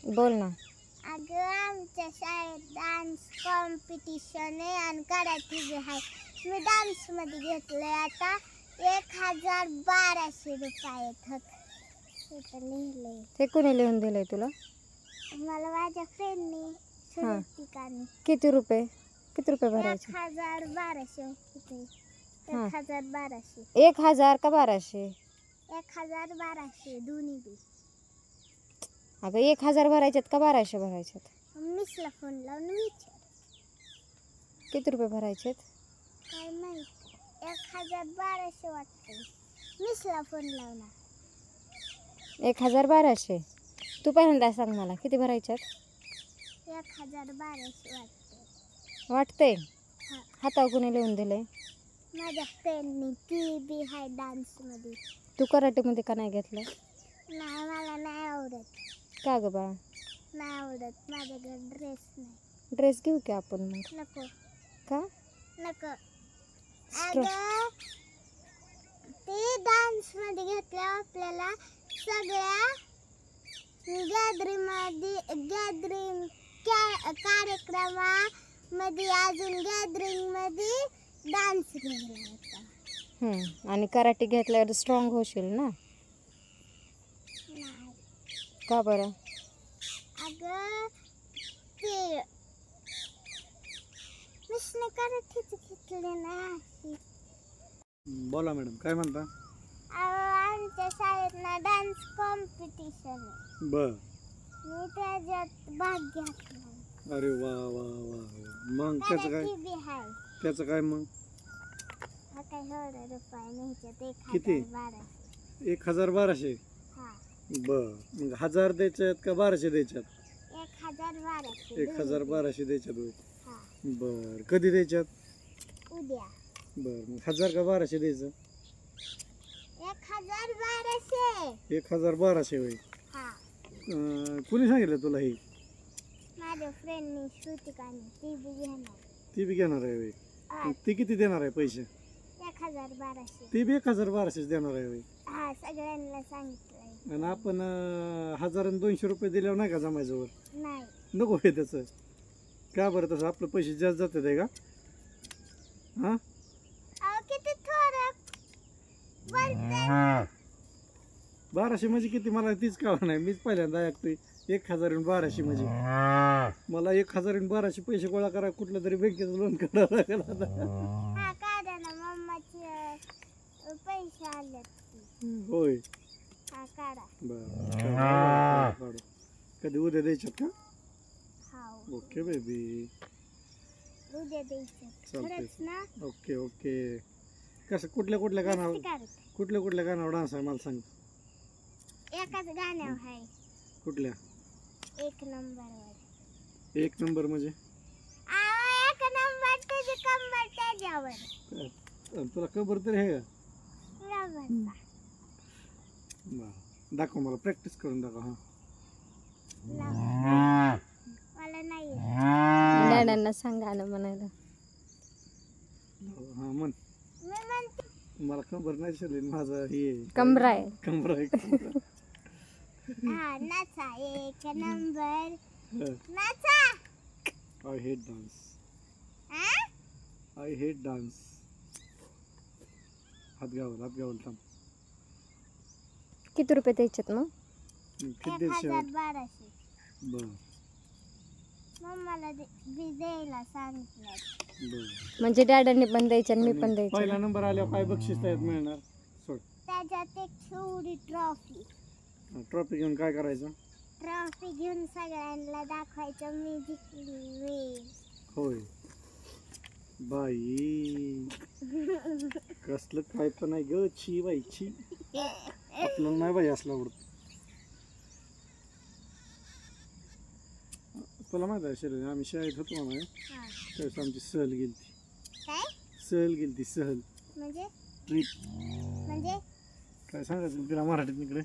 बोल ना. अगं आमच्या शाळेत डान्स कॉम्पिटिशन आहे आणि कराटे बी आहे. मी डान्समध्ये घेतलंय आता 1,1200 रुपये लिहिलंय. ते कोणी लिहून दिलंय तुला? मला माझ्या फ्रेंडनी सुरुवातीकाने. किती रुपये भरायचे? 1,1200 होते. 1,1200. 1,000 का 1200? 1,1200 दोन्ही बी. अगं 1,000 भरायच्यात का 1200 भरायच्यात? मिसला फोन लावून विचार. किती रुपये भरायचेत? काय माहित. 1,1200 वाटते. मिसला फोन लावला. 1,1200. तू पहिल्यांदा सांग मला किती भरायच्यात? 1,1200 वाटते. हा. हातावर कोणी लिहून दिलंय? माझ्या फ्रेंडनी. ती बी आहे डान्समध्ये. तू कराटेमध्ये का नाही घेतलं? नाही मला नाही आवडत. का ग बाळा? नाही आवडत. माझ्याकडे ड्रेस नाही. ड्रेस घेऊ की आपण मग? नको का? नको. अगं ते डान्समध्ये घेतल्यावर आपल्याला सगळ्या गॅदरिंग कार्यक्रमामध्ये अजून गॅदरिंगमध्ये डान्स घ्यायला होता. आणि कराटे घेतल्यावर स्ट्रॉंग होशील ना? नाही. का बरं? अगं ते मिसने कराटेच घेतले ना. बोला मॅडम, काय म्हणता? आमच्या शाळेत ना डान्स कॉम्पिटिशन आहे. बर. मी त्याच्यात भाग घेतला. अरे वा वा वा वा. मग त्याचं काय? कराटे बी आहे. त्याचं काय मग? हा काय एवढे रुपये न्यायच्यात. किती? 1,1200. 1,1200. हा. बर. मग 1000 द्यायच्यात का 1200 द्यायच्यात? 1,1200. 1,1200 द्यायच्यात होय. हा. बर. कधी द्यायच्यात? उद्या. बर. मग 1000 का 1200 द्यायचं? 1,1200. 1,1200 होय. हा. कुणी सांगितलं तुला हे? माझ्या फ्रेंडनी श्रुतिकाने. ती बी घेणार. ती बी घेणार आहे होय. हा. ती किती देणार आहे पैसे? 1,1200. ती बी 1,1200 देणार आहे होय. हा सगळ्यांना सांगितलंय. आणि आपण 1000 आणि 200 रुपये दिल्यावर नाही का जमायचं वर? नाही. नको हे त्याचं. का बरं तसं? आपलं पैसे जास्त जातात आहे का? हां. अहो किती थोडं बोलते. 1200 म्हणजे किती? मला तीच कळलं नाही. मीच पहिल्यांदा ऐकतोय 1,000 आणि 1200 म्हणजे. मला 1,000 आणि 1200 पैसे गोळा करा कुठलं तरी बँकेचं लोन काढावं लागेल आता. हा काढा ना. मम्माचे पैसे आलेत. होय. हा काढा. बरं काढू. कधी उद्या द्यायच्यात का? हा. Okay baby. उद्या द्यायचं. चालतंय. खरंच ना? Okay okay. कसं कुठल्या गाण्यावर कुठल्या गाण्यावर डान्स आहे मला सांग. एकाच गाण्यावर आहे. कुठल्या? 1 नंबरवर. 1 नंबर म्हणजे? 1 नंबर तुझी कंबर त्याच्यावर. तुला खबर तरी आहे का? रबरचा. दाखव मला. प्रॅक्टिस करून दाखव. हा. मला नाही येत. डॅडांना सांगा ना म्हणायला. हा म्हण. मी म्हणते. मला खबर नाही शरीर माझं हे कमरा आहे. कमरा आहे. हा नाचा 1 नंबर. हा. नाचा. I hate dance. हा? I hate dance. हात गावल थांब. किती रुपये द्यायचेत मग? किती द्यायचे? 1,1200. बर मम्माला बी द्यायला सांगितलं. बर. म्हणजे डॅडांनी पण द्यायचे आणि मी पण द्यायचे. पहिला नंबर आल्यावर काय बक्षीस त्यात मिळणार? सोड. त्याच्यात एक छोटी ट्रॉफी. ट्रॉफी घेऊन काय करायचं? ट्रॉफी घेऊन सगळ्यांना दाखवायचं मी जिंकली. होय. बाई कसलं काय पण नाही ग. छी बाई छी. आपल्याला नाही बाई असलं आवडत. तुला माहिती आहे शरीर आम्ही शाळेत होतो ना हा. त्यावेळेस आमची सहल गेलती. काय? सहल म्हणजे ट्रिप. म्हणजे काय सांगायचं तिला मराठीत इकडे?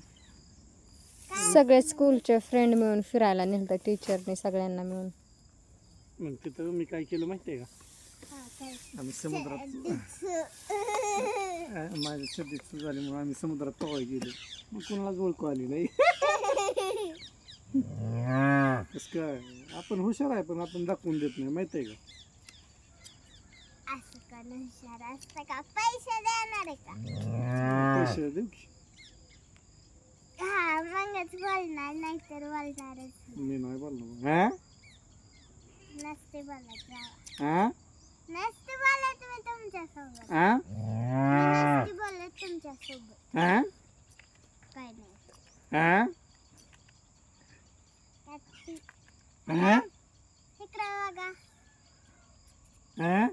सगळे स्कूलचे फ्रेंड मिळून फिरायला नेलं टीचरने सगळ्यांना मिळून. मग तिथं मी काय केलं माहिती आहे का? हा काय? आम्ही समुद्रात माझ्या शर्दीत झाली म्हणून आम्ही समुद्रात पोहायला गेलो. मग कोणालाच ओळखू आली नाही. कसं काय आपण हुशार आहे पण आपण दाखवून देत नाही माहित आहे का? असं कोण हुशार असतं का? पैसे देणार आहे का? पैसे देऊ की? हा मगच बोलणार, नाहीतर बोलणारच मी नाही बोललो. हा नसते बोलत जावा. हा नसते बोलत मी तुमच्यासोबत. हा मी नसते बोलत तुमच्यासोबत. हा काय नाही. हा त्यात हा इकडं बघा. हा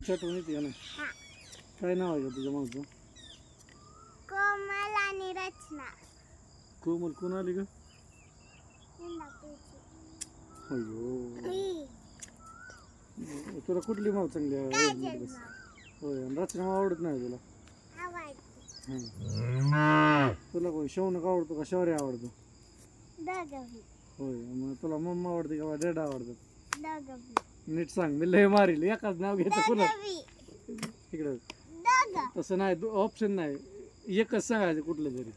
चटवून येते ना. हा काय नाव आहे का तुझ्या मागचं? कोमल आणि रचना. कोमल कोण आली का? इंदापूरची. अयो ही. तुला कुठली माव चांगली आहे? काजल माव. होय आणि रचना माव आवडत नाही तुला? आवडते. हं. तुला कोण शौनक आवडतो का शौर्य आवडतो? दोघंबी. होय मग तुला मम्मा आवडते का डॅडा आवडतं? दोघंबी. नीट सांग मी लय मारील एकाच नाव घ्यायचं कुणा दोघंबी. इकडं दोघं. तसं नाही ऑप्शन नाही एकच सांगायचं कुठलं तरी.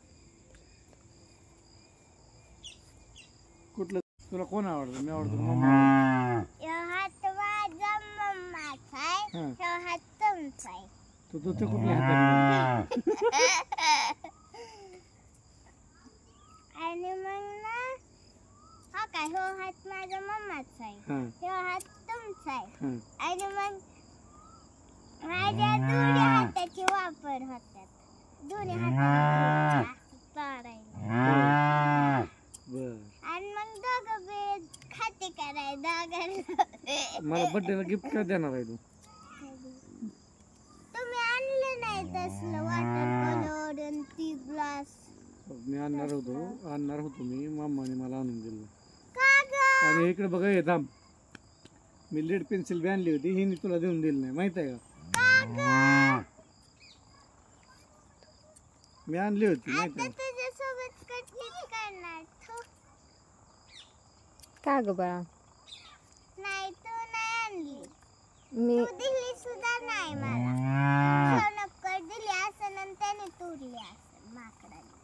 कुठलं तुला कोण आवडतं? मी आवडतो मम्मा आवडतो. ह्यो हात माझा मम्माचा आहे. हां ह्यो हात तुमचा आहे. तू ते कुठल्या हातात? आणि मग ना हा काय ह्यो हात माझा मम्माचा आहे. हां ह्यो हात तुमचा आहे. हां आणि मग माझ्या दोन्ही हाताचे वापर होतात. दोन्ही हाताने पाडायला. बर आणि मग दोघं बी खाते कराय दोघांना. मला बर्थडेला गिफ्ट काय देणार आहे तू? तुम्ही आणलं नाही तसलं वॉटर कलर आणि ती ग्लास. मी आणणार होतो मी मामाने मला आणून दिलं. का ग? आणि इकडे बघा हे थांब मी लीड पेन्सिल बी आणली होती हिने तुला देऊन दिली नाही माहित आहे का? मी आणली होती माहित आता आहे. तुझ्यासोबत कटलीच करणार तू. का ग बाळा? नाही तू नाही आणली. मी तू दिली सुद्धा नाही मला. सोनकर दिली असं आणि त्याने तोडली असं माकडाने.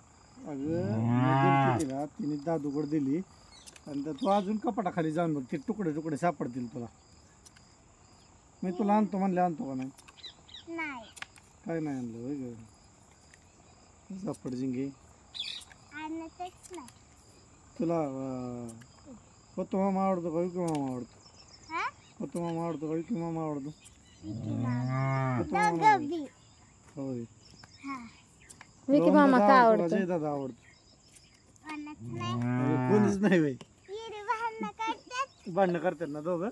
अगं मी दिली तिला तिने दादूकडे दिली आणि तू अजून कपाटाखाली जाऊन बघ ते तुकडे तुकडे सापडतील तुला. मी तुला आणतो म्हणले आणतो का नाही? नाही काय नाही आणलं होय ग सापड जिंगे. आणतच नाही. तुला पत्तू मामा आवडतो का विकी मामा आवडतो? हा? पत्तू मामा आवडतो का विकी मामा आवडतो? विकी मामा. पत्तू मामा दोघं आवडतो. बी. होय हा. विकी मामा का आवडतो? जय दादा आवडतो. म्हणत नाही. कोणीच नाही बाई हिरी भांडणं करतात. भांडणं करतात ना दोघं.